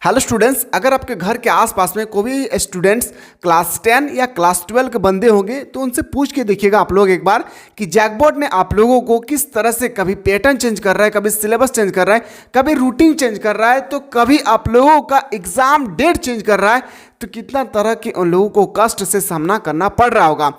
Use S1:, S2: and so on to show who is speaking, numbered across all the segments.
S1: Hello students, अगर आपके घर के आसपास में कोई भी स्टूडेंट्स क्लास 10 या क्लास 12 के बंदे होंगे तो उनसे पूछ के देखिएगा आप लोग एक बार कि जैकबोर्ड ने आप लोगों को किस तरह से कभी पैटर्न चेंज कर रहा है, कभी सिलेबस चेंज कर रहा है, कभी रूटीन चेंज कर रहा है, तो कभी आप लोगों का एग्जाम डेट चेंज कर रहा है, तो कितना तरह के उन लोगों को कष्ट से सामना करना पड़ रहा होगा।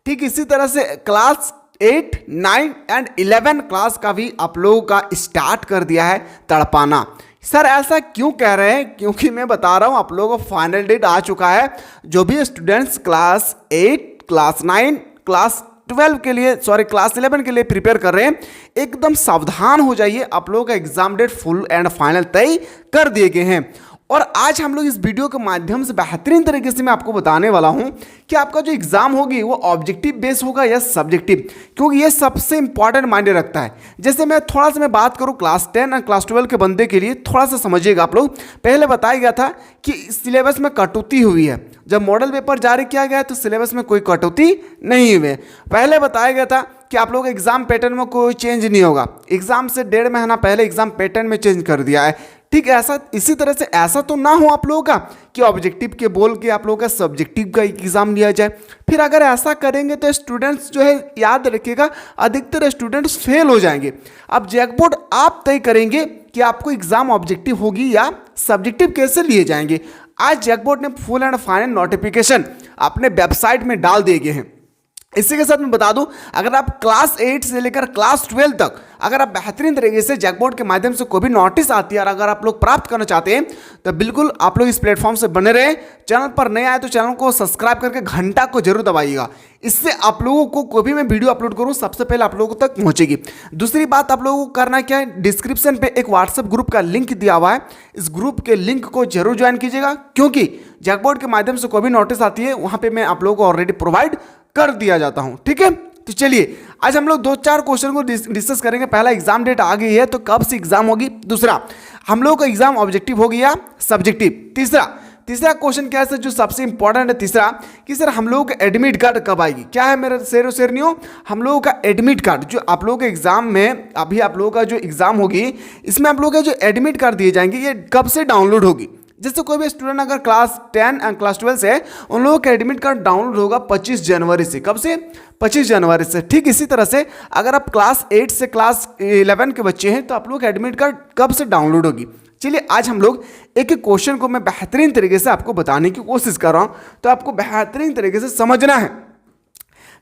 S1: ठीक इसी तरह से क्लास 8, 9 एंड 11 क्लास का भी आप लोगों का स्टार्ट कर दिया है तड़पाना। सर ऐसा क्यों कह रहे हैं? क्योंकि मैं बता रहा हूं आप लोगों को फाइनल डेट आ चुका है। जो भी स्टूडेंट्स क्लास 8, क्लास 9, क्लास 12 के लिए क्लास 11 के लिए प्रिपेयर कर रहे हैं, एकदम सावधान हो जाइए। आप लोगों का exam date full and final तय कर दिए गए हैं। और आज हम लोग इस वीडियो के माध्यम से बेहतरीन तरीके से मैं आपको बताने वाला हूं कि आपका जो एग्जाम होगी वो ऑब्जेक्टिव बेस होगा या सब्जेक्टिव, क्योंकि ये सबसे इंपॉर्टेंट मायने रखता है। जैसे मैं थोड़ा सा बात करूं क्लास 10 और क्लास 12 के बंदे के लिए, थोड़ा सा समझिएगा आप लोग। पहले बताया गया था कि सिलेबस में कटौती हुई है। जब मॉडल पेपर जारी किया गया तो सिलेबस में कोई कटौती नहीं हुई। पहले बताया गया था कि आप लोग एग्जाम पैटर्न में कोई चेंज नहीं होगा। एग्जाम से 1.5 महीना पहले एग्जाम पैटर्न में चेंज कर दिया है। ठीक है, ऐसा इसी तरह से ऐसा तो ना हो आप लोगों का कि ऑब्जेक्टिव के बोल के आप लोगों का सब्जेक्टिव का एग्जाम लिया जाए। फिर अगर ऐसा करेंगे तो स्टूडेंट्स जो है, याद रखिएगा, अधिकतर स्टूडेंट्स फेल हो जाएंगे। अब जैकबोर्ड आप तय करेंगे कि आपको एग्जाम ऑब्जेक्टिव होगी या सब्जेक्टिव कैसे लिए जाएंगे। आज जैकबोर्ड ने फुल एंड फाइनल नोटिफिकेशन अपने वेबसाइट में डाल दिए गए हैं। इसी के साथ मैं बता दूं, अगर आप क्लास 8 से लेकर क्लास 12 तक अगर आप बेहतरीन तरीके से जैकबोर्ड के माध्यम से कोई भी नोटिस आती है और अगर आप लोग प्राप्त करना चाहते हैं तो बिल्कुल आप लोग इस प्लेटफॉर्म से बने रहें। चैनल पर नए आए तो चैनल को सब्सक्राइब करके घंटा को जरूर दबाइएगा। इससे आप लोगों को कोई भी मैं वीडियो अपलोड करूं सबसे पहले आप लोगों तक पहुंचेगी। दूसरी बात आप लोगों को करना क्या है, डिस्क्रिप्शन पे एक व्हाट्सएप ग्रुप का लिंक दिया हुआ है। इस ग्रुप के लिंक को जरूर ज्वाइन कीजिएगा, क्योंकि जैकबोर्ड के माध्यम से कोई भी नोटिस आती है वहां पर मैं आप लोगों को ऑलरेडी प्रोवाइड कर दिया जाता हूं। ठीक है, तो चलिए आज हम लोग 2-4 क्वेश्चन को डिस्कस करेंगे। पहला, एग्जाम डेट आ गई है तो कब से एग्जाम होगी। दूसरा, हम लोग का एग्जाम ऑब्जेक्टिव होगी या सब्जेक्टिव। तीसरा क्वेश्चन क्या है सर, जो सबसे इंपॉर्टेंट है तीसरा, कि सर हम लोगों का एडमिट कार्ड कब आएगी। क्या है मेरे शेरनियों, हम लोगों का एडमिट कार्ड जो आप लोगों के एग्जाम में अभी आप लोगों का जो एग्जाम होगी इसमें आप लोगों के जो एडमिट कार्ड दिए जाएंगे ये कब से डाउनलोड होगी। जैसे कोई भी स्टूडेंट अगर क्लास 10 एंड क्लास 12 से, उन लोगों का एडमिट कार्ड डाउनलोड होगा 25 जनवरी से। कब से? 25 जनवरी से। ठीक इसी तरह से अगर आप क्लास 8 से क्लास 11 के बच्चे हैं तो आप लोग का एडमिट कार्ड कब से डाउनलोड होगी। चलिए आज हम लोग एक एक क्वेश्चन को मैं बेहतरीन तरीके से आपको बताने की कोशिश कर रहा हूं, तो आपको बेहतरीन तरीके से समझना है।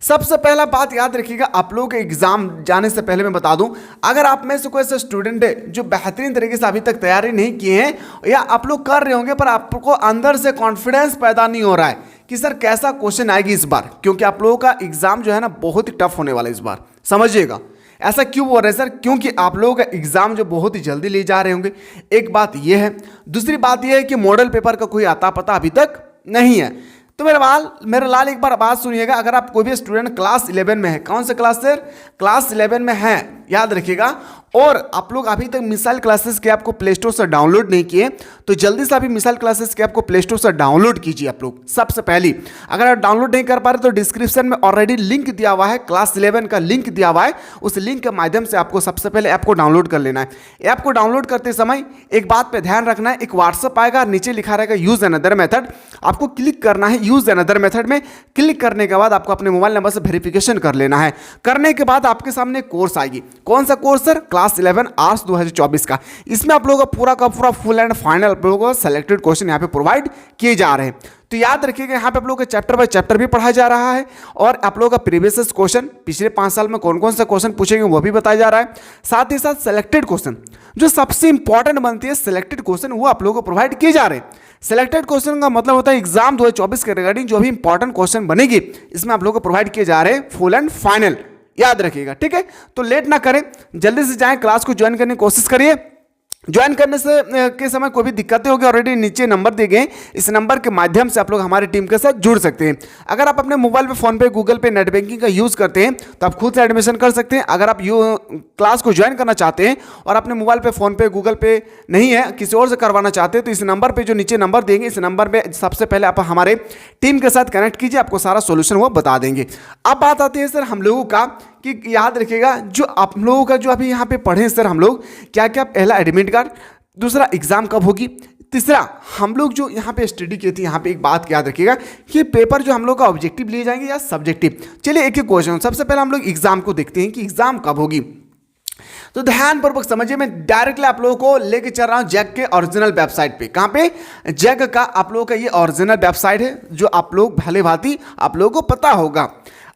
S1: सबसे पहला बात याद रखिएगा, आप लोगों के एग्जाम जाने से पहले मैं बता दूं, अगर आप में से कोई ऐसा स्टूडेंट है जो बेहतरीन तरीके से अभी तक तैयारी नहीं किए हैं या आप लोग कर रहे होंगे पर आपको अंदर से कॉन्फिडेंस पैदा नहीं हो रहा है कि सर कैसा क्वेश्चन आएगी इस बार, क्योंकि आप लोगों का एग्जाम जो है ना बहुत ही टफ होने वाला है इस बार। समझिएगा ऐसा क्यों बोल रहे हैं सर, क्योंकि आप लोगों का एग्जाम जो बहुत ही जल्दी ले जा रहे होंगे। एक बात यह है। दूसरी बात यह है कि मॉडल पेपर का कोई आता पता अभी तक नहीं है। तो मेरे लाल एक बार बात सुनिएगा, अगर आप कोई भी स्टूडेंट क्लास 11 में है, कौन से क्लास से? क्लास 11 में है, याद रखिएगा, और आप लोग अभी तक मिसाइल क्लासेस के आपको प्ले स्टोर से डाउनलोड नहीं किए तो जल्दी से अभी मिसाइल क्लासेस के आपको प्ले स्टोर से डाउनलोड कीजिए। आप लोग सबसे पहले, अगर आप डाउनलोड नहीं कर पा रहे तो डिस्क्रिप्शन में ऑलरेडी लिंक दिया हुआ है, क्लास 11 का लिंक दिया हुआ है। उस लिंक के माध्यम से आपको सबसे पहले ऐप को डाउनलोड कर लेना है। ऐप को डाउनलोड करते समय एक बात पर ध्यान रखना है, एक व्हाट्सअप आएगा, नीचे लिखा रहेगा यूज अनदर मेथड, आपको क्लिक करना है। यूज अनदर मेथड में क्लिक करने के बाद आपको अपने मोबाइल नंबर से वेरिफिकेशन कर लेना है। करने के बाद आपके सामने कोर्स आएगी। कौन सा कोर्स सर? क्लास 11 आर्ट्स 2024 का। इसमें आप लोगों का पूरा फुल एंड फाइनल आप लोगों को सेलेक्टेड क्वेश्चन यहाँ पे प्रोवाइड किए जा रहे हैं। तो याद रखिएगा यहाँ पे आप लोगों का चैप्टर बाय चैप्टर भी पढ़ाया जा रहा है और आप लोगों का प्रीवियस क्वेश्चन पिछले 5 साल में कौन कौन सा क्वेश्चन पूछेंगे वो भी बताया जा रहा है। साथ ही साथ सेलेक्टेड क्वेश्चन जो सबसे इंपॉर्टेंट बनती है, सेलेक्टेड क्वेश्चन वो आप लोगों को प्रोवाइड किए जा रहे हैं। सेलेक्टेड क्वेश्चन का मतलब होता है एग्जाम 2024 के रिगार्डिंग जो भी इंपॉर्टेंट क्वेश्चन बनेगी इसमें आप लोगों को प्रोवाइड किए जा रहे हैं फुल एंड फाइनल। याद रखिएगा, ठीक है। तो लेट ना करें, जल्दी से जाएं, क्लास को ज्वाइन करने की कोशिश करिए। ज्वाइन करने से के समय कोई भी दिक्कतें होगी, ऑलरेडी नीचे नंबर दिए गए, इस नंबर के माध्यम से आप लोग हमारी टीम के साथ जुड़ सकते हैं। अगर आप अपने मोबाइल पे, फोन पे, गूगल पे, नेट बैंकिंग का यूज़ करते हैं तो आप खुद से एडमिशन कर सकते हैं। अगर आप क्लास को ज्वाइन करना चाहते हैं और अपने मोबाइल पे, फोन पे, गूगल पे नहीं है, किसी और से करवाना चाहते हैं तो इस नंबर पर जो नीचे नंबर देंगे इस नंबर पर सबसे पहले आप हमारे टीम के साथ कनेक्ट कीजिए, आपको सारा सोल्यूशन वो बता देंगे। अब बात आती है सर हम लोगों का कि याद रखिएगा जो आप लोगों का जो अभी यहाँ पे पढ़े सर हम लोग क्या क्या, पहला एडमिट कार्ड, दूसरा एग्जाम कब होगी, तीसरा, हम लोग जो यहाँ पे स्टडी की थी, यहाँ पे एक बात याद रखिएगा, ये पेपर जो हम लोग का ऑब्जेक्टिव लिए जाएंगे या सब्जेक्टिव। चलिए एक एक क्वेश्चन, सबसे पहले हम लोग एग्जाम को देखते हैं कि एग्जाम कब होगी। तो ध्यानपूर्वक समझिए, मैं डायरेक्टली आप लोगों को लेके चल रहा हूं जैक के ओरिजिनल वेबसाइट पे। कहां पे? जैक का आप लोगों का ये ओरिजिनल वेबसाइट है जो आप लोग भले भांति आप लोगों को पता होगा।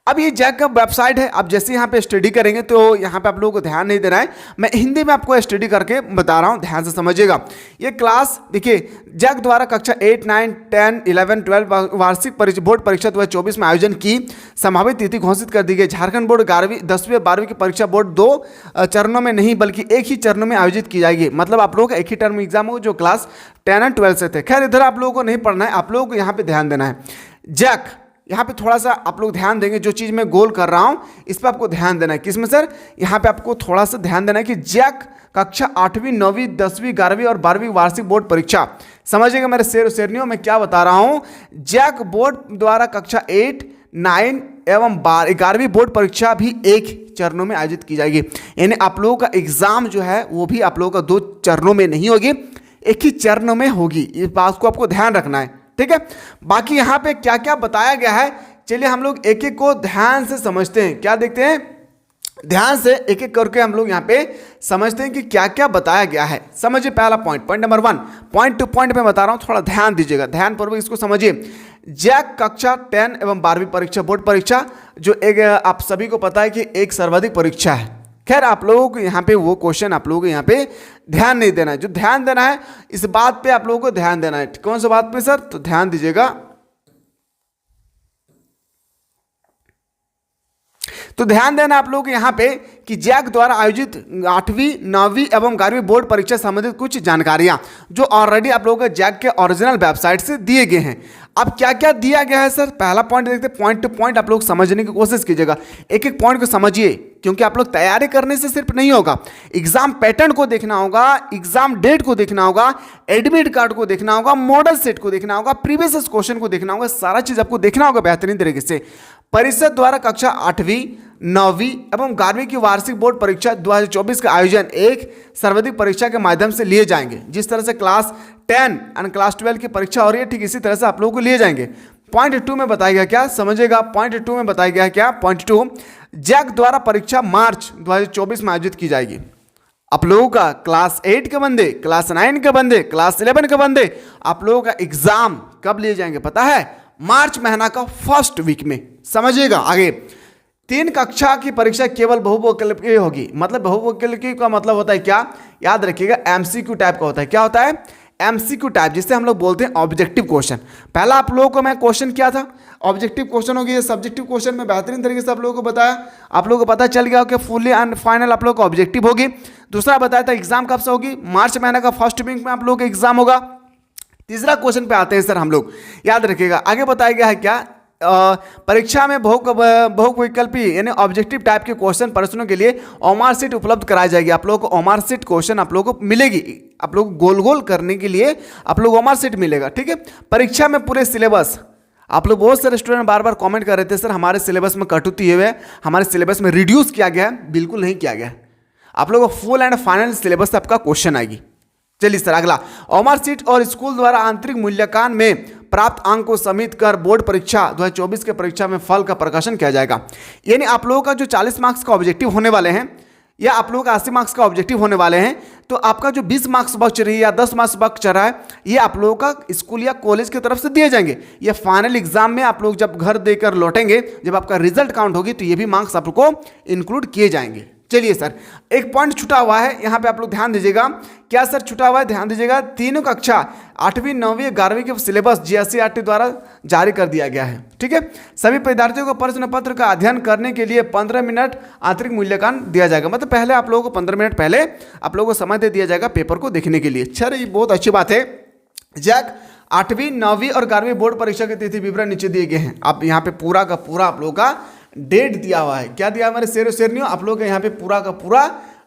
S1: अब ये जैक का वेबसाइट है, अब जैसे यहाँ पे स्टडी करेंगे तो यहाँ पे आप लोगों को ध्यान नहीं देना है, मैं हिंदी में आपको स्टडी करके बता रहा हूँ, ध्यान से समझिएगा। ये क्लास देखिए, जैक द्वारा कक्षा 8, 9, 10, 11, 12 वार्षिक बोर्ड परीक्षा 2024 में आयोजन की संभावित तिथि घोषित कर दी गई। झारखंड बोर्ड 11वीं 10वीं और 12वीं की परीक्षा बोर्ड 2 चरणों में नहीं बल्कि एक ही चरणों में आयोजित की जाएगी। मतलब आप लोगों का एक ही टर्म एग्जाम हो जो क्लास 10 और 12 से थे। खैर इधर आप लोगों को नहीं पढ़ना है, आप लोगों को यहाँ पे ध्यान देना है। जैक, यहाँ पे थोड़ा सा आप लोग ध्यान देंगे, जो चीज़ मैं गोल कर रहा हूँ इस पर आपको ध्यान देना है। किसमें सर? यहाँ पे आपको थोड़ा सा ध्यान देना है कि जैक कक्षा 8वीं 9वीं 10वीं 11वीं और 12वीं वार्षिक बोर्ड परीक्षा, समझिएगा मेरे शेरनियों मैं क्या बता रहा हूँ। जैक बोर्ड द्वारा कक्षा 8, 9 एवं 11वीं बोर्ड परीक्षा भी एक चरणों में आयोजित की जाएगी। यानी आप लोगों का एग्जाम जो है वो भी आप लोगों का 2 चरणों में नहीं होगी, एक ही चरणों में होगी। इस बात को आपको ध्यान रखना है, ठीक है। बाकी यहाँ पे क्या क्या बताया गया है, चलिए हम लोग एक एक को ध्यान से समझते हैं। क्या देखते हैं? ध्यान से एक एक करके हम लोग यहाँ पे समझते हैं कि क्या क्या बताया गया है। समझिए पहला point number 1, point two point में बता रहा हूँ, थोड़ा ध्यान दीजिएगा, ध्यानपूर्वक इसको समझिए। जैक कक्षा 10 एवं 12वीं परीक्षा बोर्ड परीक्षा जो एक आप सभी को पता है कि एक सर्वाधिक परीक्षा है। खैर आप लोगों को यहाँ पे वो क्वेश्चन आप लोगों को यहाँ पे ध्यान नहीं देना है, जो ध्यान देना है इस बात पे आप लोगों को ध्यान देना है। कौन सा बात पे सर? तो ध्यान दीजिएगा, तो ध्यान देना आप लोगों को यहाँ पे कि जैक द्वारा आयोजित 8वीं 9वीं एवं 11वीं बोर्ड परीक्षा संबंधित कुछ जानकारियां जो ऑलरेडी आप लोगों को जैक के ओरिजिनल वेबसाइट से दिए गए हैं। अब क्या क्या दिया गया है सर? पहला पॉइंट देखते हैं, पॉइंट टू पॉइंट आप लोग समझने की कोशिश कीजिएगा, एक एक पॉइंट को समझिए, क्योंकि आप लोग तैयारी करने से सिर्फ नहीं होगा, एग्जाम पैटर्न को देखना होगा, एग्जाम डेट को देखना होगा, एडमिट कार्ड को देखना होगा, मॉडल सेट को देखना होगा, प्रीवियस क्वेश्चन को देखना होगा, सारा चीज आपको देखना होगा बेहतरीन तरीके से। परिषद द्वारा कक्षा 8वीं 9वीं एवं 11वीं की वार्षिक बोर्ड परीक्षा 2024 का आयोजन एक सर्वाधिक परीक्षा के माध्यम से लिए जाएंगे। जिस तरह से क्लास 10 और क्लास 12 की परीक्षा हो रही है, ठीक इसी तरह से आप लोगों को लिए जाएंगे। पॉइंट 2 में बताया गया क्या? समझेगा, पॉइंट 2 में बताया गया क्या? पॉइंट 2, जैक द्वारा परीक्षा मार्च 2024 में आयोजित की जाएगी। आप लोगों का क्लास 8 के बंदे, क्लास 9 के बंदे, क्लास 11 के बंदे, आप लोगों का एग्जाम कब लिए जाएंगे पता है? मार्च महीना का फर्स्ट वीक में। समझिएगा आगे। 3 कक्षा की परीक्षा केवल बहुविकल्पीय होगी। मतलब बहुविकल्पीय का मतलब होता है क्या? याद रखिएगा, एमसीक्यू टाइप का होता है। क्या होता है? एमसीक्यू टाइप, जिससे हम लोग बोलते हैं ऑब्जेक्टिव क्वेश्चन। पहला आप लोगों को मैं क्वेश्चन क्या था? ऑब्जेक्टिव क्वेश्चन हो गया। सब्जेक्टिव क्वेश्चन में बेहतरीन तरीके से आप लोगों को बताया, आप लोगों को पता चल गया कि फुली एंड फाइनल आप लोगों को ऑब्जेक्टिव होगी। दूसरा बताया था एग्जाम कब से होगी? मार्च महीने का फर्स्ट वीक में आप लोगों का एग्जाम होगा। तीसरा क्वेश्चन पे आते हैं सर हम लोग, याद रखिएगा। आगे बताया गया है क्या? परीक्षा में बहुविकल्पी यानी ऑब्जेक्टिव टाइप के क्वेश्चन प्रश्नों के लिए ओमार सीट उपलब्ध कराई जाएगी। आप लोगों को ओमार सीट क्वेश्चन आप लोगों को मिलेगी, आप लोग गोल गोल करने के लिए आप लोग ओमार सीट मिलेगा, ठीक है। परीक्षा में पूरे सिलेबस, आप लोग बहुत सारे स्टूडेंट बार बार कमेंट कर रहे थे सर हमारे सिलेबस में कटौती है, हमारे सिलेबस में रिड्यूस किया गया है। बिल्कुल नहीं किया गया। आप लोगों को फुल एंड फाइनल सिलेबस से आपका क्वेश्चन आएगी। चलिए सर अगला, ओमार सीट और स्कूल द्वारा आंतरिक मूल्यांकन में प्राप्त अंक को समित कर बोर्ड परीक्षा 2024 के परीक्षा में फल का प्रकाशन किया जाएगा। यानी आप लोगों का जो 40 मार्क्स का ऑब्जेक्टिव होने वाले हैं या आप लोगों का 80 मार्क्स का ऑब्जेक्टिव होने वाले हैं, तो आपका जो 20 मार्क्स बच रही है या 10 मार्क्स बच रहा है, ये आप लोगों का स्कूल या कॉलेज की तरफ से दिए जाएंगे। ये फाइनल एग्जाम में आप लोग जब घर देकर लौटेंगे, जब आपका रिजल्ट काउंट होगी, तो ये भी मार्क्स आप लोग को इंक्लूड किए जाएंगे। चलिए सर, एक पॉइंट छूटा हुआ है, यहाँ पे आप लोग ध्यान दीजिएगा। क्या सर छूटा हुआ है? ध्यान दीजिएगा। तीनों कक्षा 8वीं 9वीं 11वीं के सिलेबस जीएससीईआरटी द्वारा जारी कर दिया गया है, ठीक है। सभी विद्यार्थियों को प्रश्न पत्र का अध्ययन करने के लिए 15 मिनट आंतरिक मूल्यांकन दिया जाएगा। मतलब पहले आप लोगों को 15 मिनट पहले आप लोगों को समय दे दिया जाएगा पेपर को देखने के लिए। सर ये बहुत अच्छी बात है। जैक 8वीं 9वीं और 11वीं बोर्ड परीक्षा के तिथि विवरण नीचे दिए गए हैं। आप यहाँ पे पूरा का पूरा आप लोगों का डेट दिया हुआ है। क्या दिया हमारे शेरनियों? आप लोगों के यहाँ पे पूरा का पूरा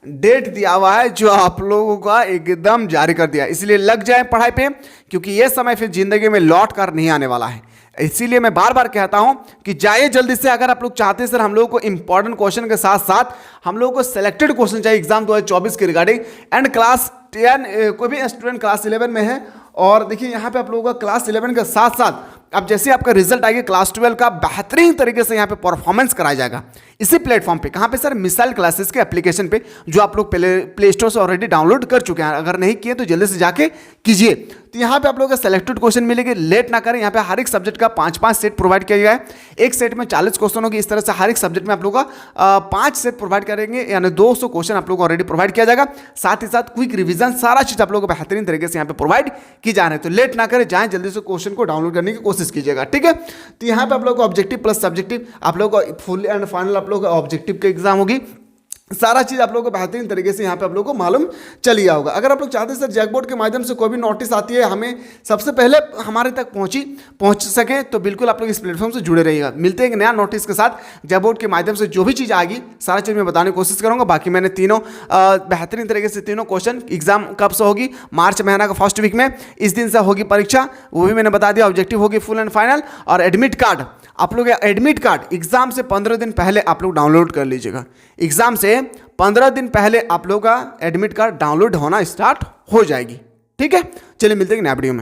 S1: डेट दिया हुआ है, जो आप लोगों का एकदम जारी कर दिया। इसलिए लग जाए पढ़ाई पे, क्योंकि ये समय फिर जिंदगी में लौट कर नहीं आने वाला है। इसीलिए मैं बार बार कहता हूं कि जाइए जल्दी से। अगर आप लोग चाहते हैं सर हम लोगों को इंपॉर्टेंट क्वेश्चन के साथ साथ हम लोगों को सिलेक्टेड क्वेश्चन चाहिए एग्जाम 2024 के रिगार्डिंग, एंड क्लास 10 कोई भी स्टूडेंट क्लास 11 में है और देखिए यहाँ पे आप लोगों का क्लास 11 के साथ साथ अब जैसे आपका रिजल्ट आएगा क्लास 12 का बेहतरीन तरीके से यहाँ पे परफॉर्मेंस कराया जाएगा इसी प्लेटफॉर्म पे। कहाँ पे सर? मिसाइल क्लासेस के एप्लीकेशन पे, जो आप लोग प्ले स्टोर से ऑलरेडी डाउनलोड कर चुके हैं। अगर नहीं किए तो जल्दी से जाके कीजिए। तो यहाँ पे आप लोगों का सिलेक्टेड क्वेश्चन मिलेंगे, लेट ना करें। यहाँ पे हर एक सब्जेक्ट का 5-5 सेट प्रोवाइड किया गया है। एक सेट में 40 क्वेश्चन होगी। इस तरह से हर एक सब्जेक्ट में आप लोगों का 5 सेट प्रोवाइड करेंगे, यानी 200 क्वेश्चन आप लोग को ऑलरेडी प्रोवाइड किया जाएगा। साथ ही साथ क्विक रिवीजन, सारा चीज आप लोगों को बेहतरीन तरीके से यहाँ पे प्रोवाइड की जा रहे हैं। तो लेट ना करें, जाएं जल्दी से क्वेश्चन को डाउनलोड करने की कोशिश कीजिएगा, ठीक है। तो यहाँ पे आप लोग को ऑब्जेक्टिव प्लस सब्जेक्टिव, आप लोग को फुल एंड फाइनल आप लोग ऑब्जेक्टिव की एग्जाम होगी। सारा चीज आप लोगों को बेहतरीन तरीके से यहाँ पे आप लोगों को मालूम चल गया होगा। अगर आप लोग चाहते हैं सर जैकबोर्ड के माध्यम से कोई भी नोटिस आती है हमें सबसे पहले हमारे तक पहुंच सके, तो बिल्कुल आप लोग इस प्लेटफॉर्म से जुड़े रहिएगा। मिलते हैं एक नया नोटिस के साथ। जैकबोर्ड के माध्यम से जो भी चीज़ आएगी सारा चीज़ मैं बताने की कोशिश करूँगा। बाकी मैंने तीनों बेहतरीन तरीके से तीनों क्वेश्चन, एग्जाम कब से होगी? मार्च महीना का फर्स्ट वीक में, इस दिन से होगी परीक्षा, वो भी मैंने बता दिया। ऑब्जेक्टिव होगी फुल एंड फाइनल, और एडमिट कार्ड आप लोग एडमिट कार्ड एग्जाम से 15 दिन पहले आप लोग डाउनलोड कर लीजिएगा। एग्जाम से 15 दिन पहले आप लोग का एडमिट कार्ड डाउनलोड होना स्टार्ट हो जाएगी, ठीक है। चलिए मिलते हैं नया वीडियो में।